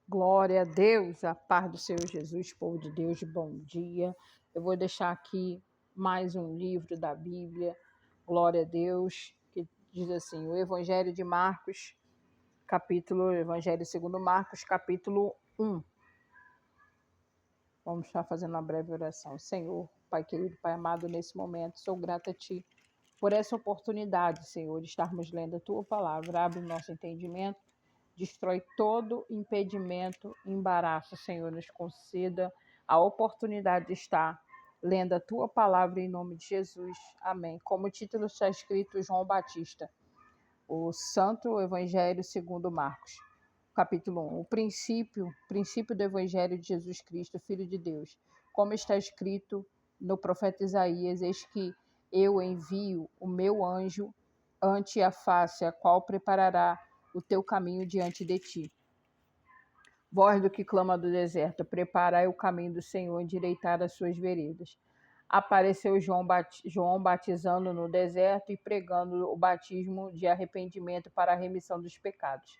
Glória a Deus, a paz do Senhor Jesus, povo de Deus, bom dia. Eu vou deixar aqui mais um livro da Bíblia, glória a Deus, que diz assim, o Evangelho de Marcos, Evangelho segundo Marcos, capítulo 1. Vamos estar fazendo uma breve oração. Senhor, Pai querido, Pai amado, nesse momento, sou grata a Ti por essa oportunidade, Senhor, de estarmos lendo a Tua palavra. Abre o nosso entendimento. Destrói todo impedimento, embaraço, Senhor, nos conceda a oportunidade de estar lendo a Tua palavra em nome de Jesus. Amém. Como o título está escrito, João Batista, o Santo Evangelho segundo Marcos, capítulo 1. O princípio do Evangelho de Jesus Cristo, Filho de Deus. Como está escrito no profeta Isaías, eis que eu envio o meu anjo ante a face, a qual preparará o teu caminho diante de ti. Voz do que clama do deserto, preparai o caminho do Senhor, endireitar as suas veredas. Apareceu João batizando no deserto e pregando o batismo de arrependimento para a remissão dos pecados.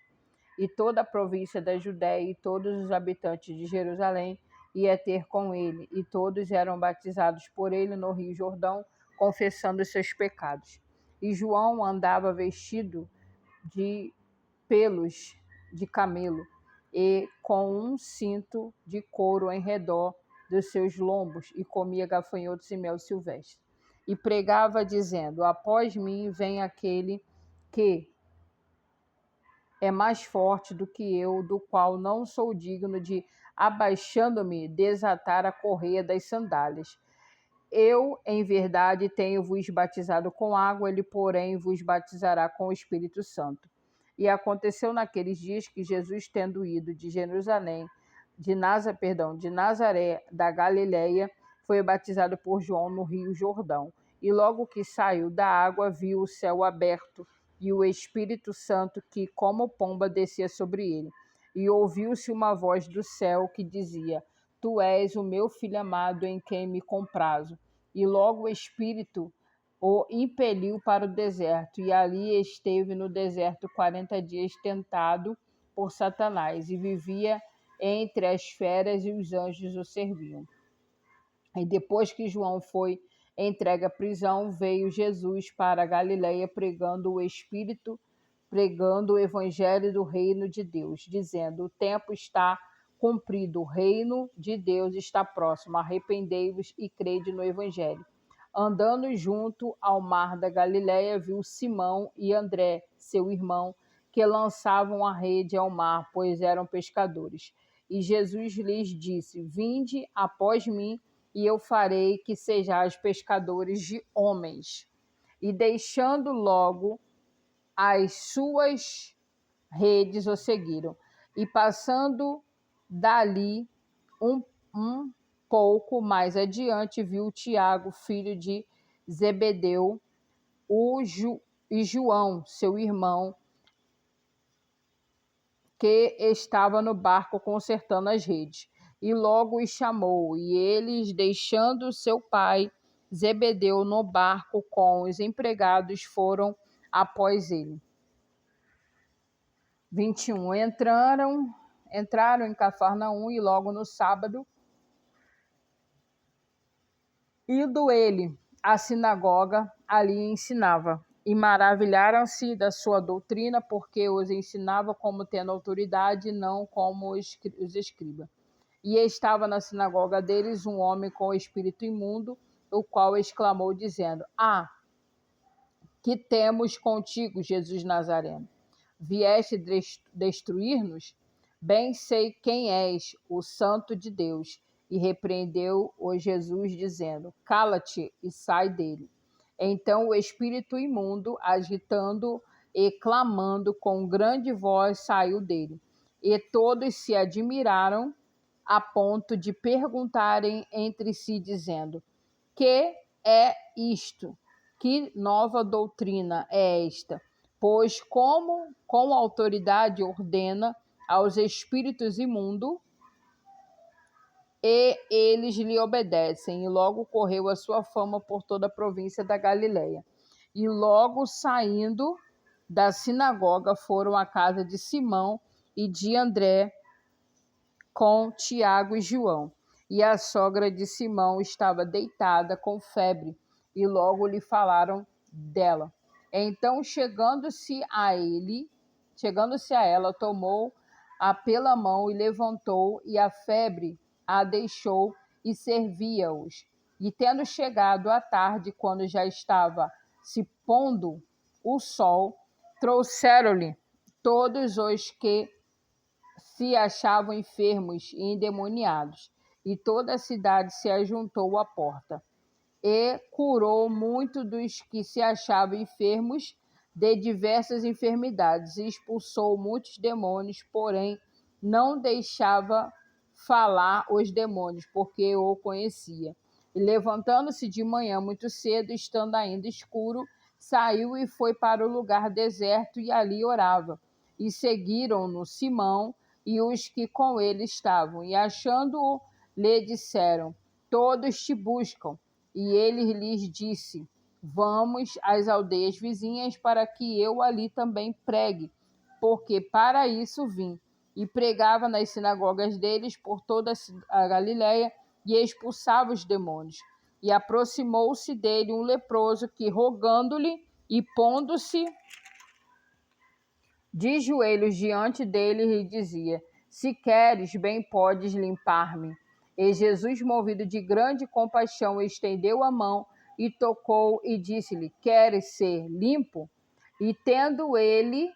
E toda a província da Judéia e todos os habitantes de Jerusalém ia ter com ele, e todos eram batizados por ele no Rio Jordão, confessando os seus pecados. E João andava vestido de pelos de camelo e com um cinto de couro em redor dos seus lombos, e comia gafanhotos e mel silvestre. E pregava dizendo, após mim vem aquele que é mais forte do que eu, do qual não sou digno de, abaixando-me, desatar a correia das sandálias. Eu, em verdade, tenho-vos batizado com água, ele, porém, vos batizará com o Espírito Santo. E aconteceu naqueles dias que Jesus, tendo ido de Nazaré da Galileia, foi batizado por João no Rio Jordão. E logo que saiu da água, viu o céu aberto e o Espírito Santo que, como pomba, descia sobre ele. E ouviu-se uma voz do céu que dizia, Tu és o meu filho amado, em quem me comprazo. E logo o Espírito o impeliu para o deserto, e ali esteve no deserto 40 dias tentado por Satanás, e vivia entre as feras, e os anjos o serviam. E depois que João foi entregue à prisão, veio Jesus para a Galileia pregando o evangelho do reino de Deus, dizendo, o tempo está cumprido, o reino de Deus está próximo, arrependei-vos e crede no evangelho. Andando junto ao mar da Galileia, viu Simão e André, seu irmão, que lançavam a rede ao mar, pois eram pescadores. E Jesus lhes disse, vinde após mim, e eu farei que sejais pescadores de homens. E deixando logo as suas redes, o seguiram. E passando dali um pouco mais adiante, viu Tiago, filho de Zebedeu, e João, seu irmão, que estava no barco consertando as redes. E logo os chamou, e eles, deixando seu pai Zebedeu no barco com os empregados, foram após ele. 21. Entraram em Cafarnaum, e logo no sábado, indo ele à sinagoga, ali ensinava. E maravilharam-se da sua doutrina, porque os ensinava como tendo autoridade, não como os escribas. E estava na sinagoga deles um homem com o espírito imundo, o qual exclamou, dizendo, que temos contigo, Jesus Nazareno? Vieste destruir-nos? Bem sei quem és, o Santo de Deus. E repreendeu-o Jesus, dizendo, cala-te e sai dele. Então o espírito imundo, agitando e clamando com grande voz, saiu dele. E todos se admiraram a ponto de perguntarem entre si, dizendo, que é isto? Que nova doutrina é esta? Pois como com autoridade ordena aos espíritos imundos, e eles lhe obedecem. E logo correu a sua fama por toda a província da Galileia. E logo saindo da sinagoga, foram à casa de Simão e de André, com Tiago e João. E a sogra de Simão estava deitada com febre, e logo lhe falaram dela. Então, chegando-se a ela, tomou-a pela mão e levantou, e a febre a deixou, e servia-os. E tendo chegado à tarde, quando já estava se pondo o sol, trouxeram-lhe todos os que se achavam enfermos e endemoniados, e toda a cidade se ajuntou à porta. E curou muito dos que se achavam enfermos de diversas enfermidades, e expulsou muitos demônios, porém não deixava falar os demônios, porque o conhecia. E levantando-se de manhã muito cedo, estando ainda escuro, saiu e foi para o lugar deserto, e ali orava. E seguiram-no Simão e os que com ele estavam, e achando-o, lhe disseram: todos te buscam. E ele lhes disse: vamos às aldeias vizinhas, para que eu ali também pregue, porque para isso vim. E pregava nas sinagogas deles por toda a Galiléia, e expulsava os demônios. E aproximou-se dele um leproso, que, rogando-lhe e pondo-se de joelhos diante dele, lhe dizia: se queres, bem podes limpar-me. E Jesus, movido de grande compaixão, estendeu a mão e tocou, e disse-lhe: queres ser limpo? E tendo ele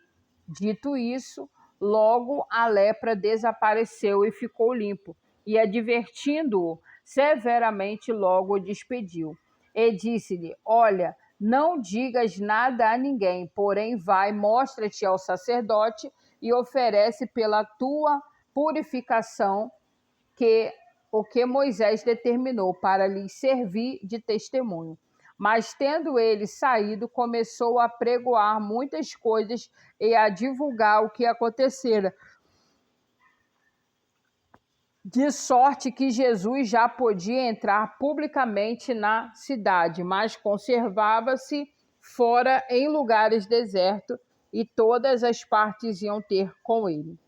dito isso, logo a lepra desapareceu e ficou limpo. E, advertindo-o severamente, logo o despediu. E disse-lhe: olha, não digas nada a ninguém, porém vai, mostra-te ao sacerdote e oferece pela tua purificação o que Moisés determinou, para lhes servir de testemunho. Mas, tendo ele saído, começou a pregoar muitas coisas e a divulgar o que acontecera, de sorte que Jesus já podia entrar publicamente na cidade, mas conservava-se fora em lugares desertos, e todas as partes iam ter com ele.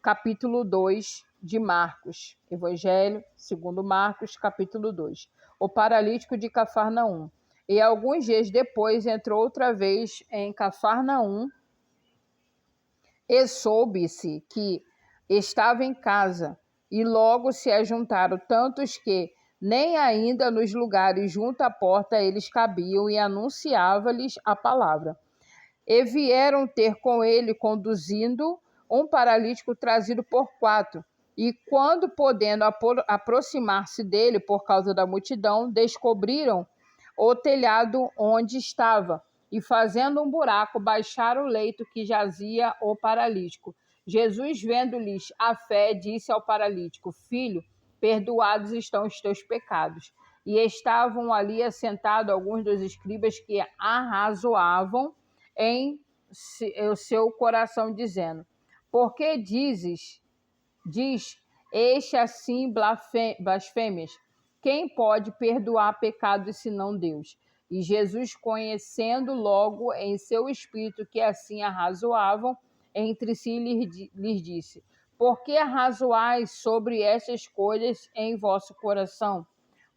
Capítulo 2 de Marcos. Evangelho segundo Marcos, capítulo 2. O paralítico de Cafarnaum. E alguns dias depois entrou outra vez em Cafarnaum, e soube-se que estava em casa. E logo se ajuntaram tantos que nem ainda nos lugares junto à porta eles cabiam, e anunciava-lhes a palavra. E vieram ter com ele, conduzindo um paralítico trazido por 4. E quando, podendo aproximar-se dele por causa da multidão, descobriram o telhado onde estava, e fazendo um buraco, baixaram o leito que jazia o paralítico. Jesus, vendo-lhes a fé, disse ao paralítico: filho, perdoados estão os teus pecados. E estavam ali assentados alguns dos escribas que arrazoavam em o seu coração, dizendo: por que diz este assim blasfêmias? Quem pode perdoar pecados senão Deus? E Jesus, conhecendo logo em seu espírito que assim arrazoavam entre si, lhes disse: por que arrazoais sobre estas coisas em vosso coração?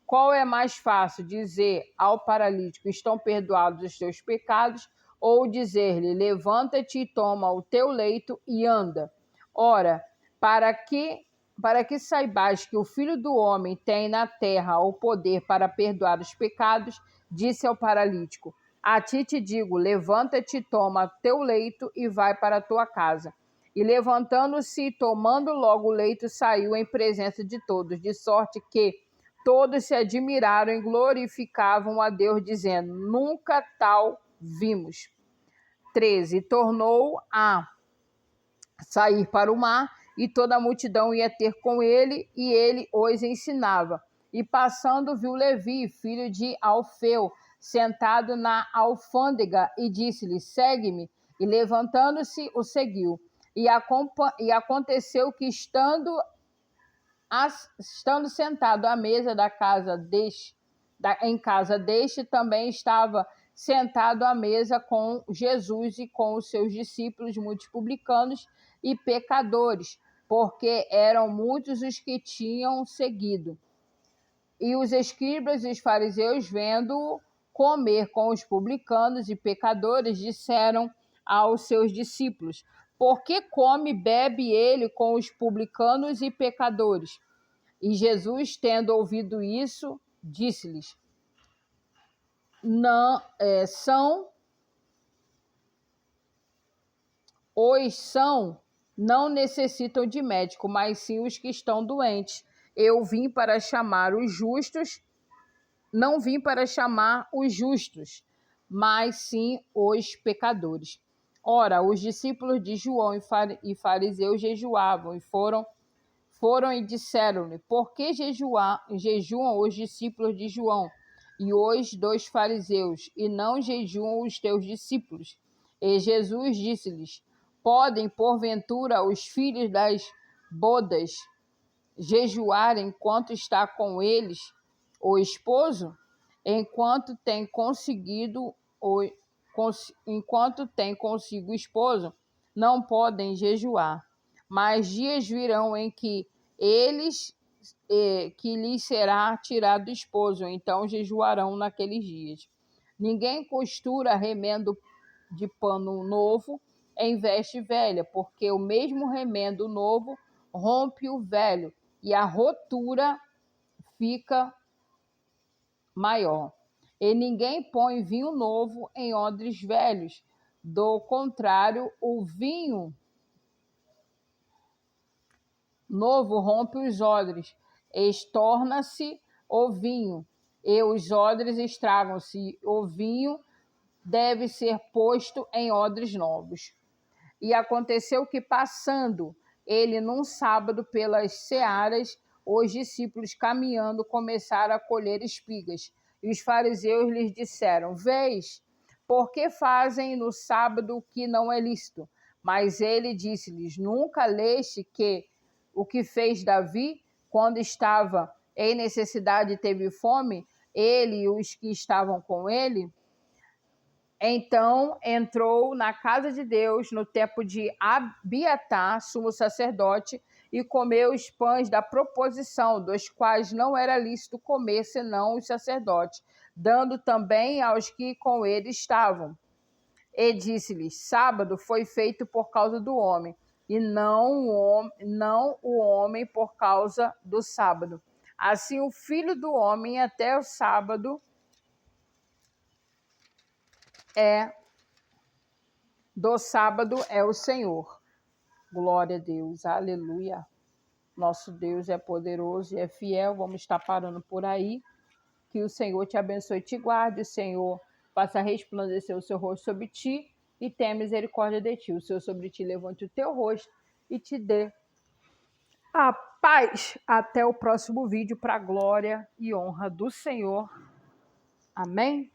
Qual é mais fácil, dizer ao paralítico: estão perdoados os teus pecados, ou dizer-lhe: levanta-te e toma o teu leito e anda? Ora, para que saibais que o Filho do Homem tem na terra o poder para perdoar os pecados, disse ao paralítico: a ti te digo, levanta-te, toma teu leito e vai para a tua casa. E levantando-se e tomando logo o leito, saiu em presença de todos, de sorte que todos se admiraram e glorificavam a Deus, dizendo: nunca tal vimos. 13. Tornou a sair para o mar, e toda a multidão ia ter com ele, e ele os ensinava. E passando, viu Levi, filho de Alfeu, sentado na alfândega, e disse-lhe: segue-me. E levantando-se, o seguiu. E aconteceu que, estando sentado à mesa em casa deste, também estava sentado à mesa com Jesus e com os seus discípulos, muitos publicanos e pecadores, porque eram muitos os que tinham seguido. E os escribas e os fariseus, vendo-o comer com os publicanos e pecadores, disseram aos seus discípulos: por que come e bebe ele com os publicanos e pecadores? E Jesus, tendo ouvido isso, disse-lhes: não não necessitam de médico, mas sim os que estão doentes. Eu vim para chamar os justos, não vim para chamar os justos, mas sim os pecadores. Ora, os discípulos de João e fariseus jejuavam e foram e disseram-lhe: por que jejuam os discípulos de João e os dos fariseus, e não jejuam os teus discípulos? E Jesus disse-lhes: podem, porventura, os filhos das bodas jejuar enquanto está com eles o esposo? Enquanto tem consigo o esposo, não podem jejuar. Mas dias virão em que lhes será tirado o esposo, então jejuarão naqueles dias. Ninguém costura remendo de pano novo em veste velha, porque o mesmo remendo novo rompe o velho, e a rotura fica maior. E ninguém põe vinho novo em odres velhos, do contrário, o vinho novo rompe os odres, estorna-se o vinho, e os odres estragam-se. O vinho deve ser posto em odres novos. E aconteceu que, passando ele num sábado pelas searas, os discípulos, caminhando, começaram a colher espigas. E os fariseus lhes disseram: vês, por que fazem no sábado o que não é lícito? Mas ele disse-lhes: nunca leste que o que fez Davi, quando estava em necessidade e teve fome, ele e os que estavam com ele? Então entrou na casa de Deus no tempo de Abiatar, sumo sacerdote, e comeu os pães da proposição, dos quais não era lícito comer senão os sacerdotes, dando também aos que com ele estavam. E disse-lhes: sábado foi feito por causa do homem, e não o homem por causa do sábado. Assim o Filho do Homem até o sábado do sábado é o Senhor. Glória a Deus, aleluia. Nosso Deus é poderoso e é fiel. Vamos estar parando por aí. Que o Senhor te abençoe e te guarde. O Senhor faça resplandecer o seu rosto sobre ti e tenha misericórdia de ti. O Senhor sobre ti levante o teu rosto e te dê a paz. Até o próximo vídeo, para a glória e honra do Senhor. Amém?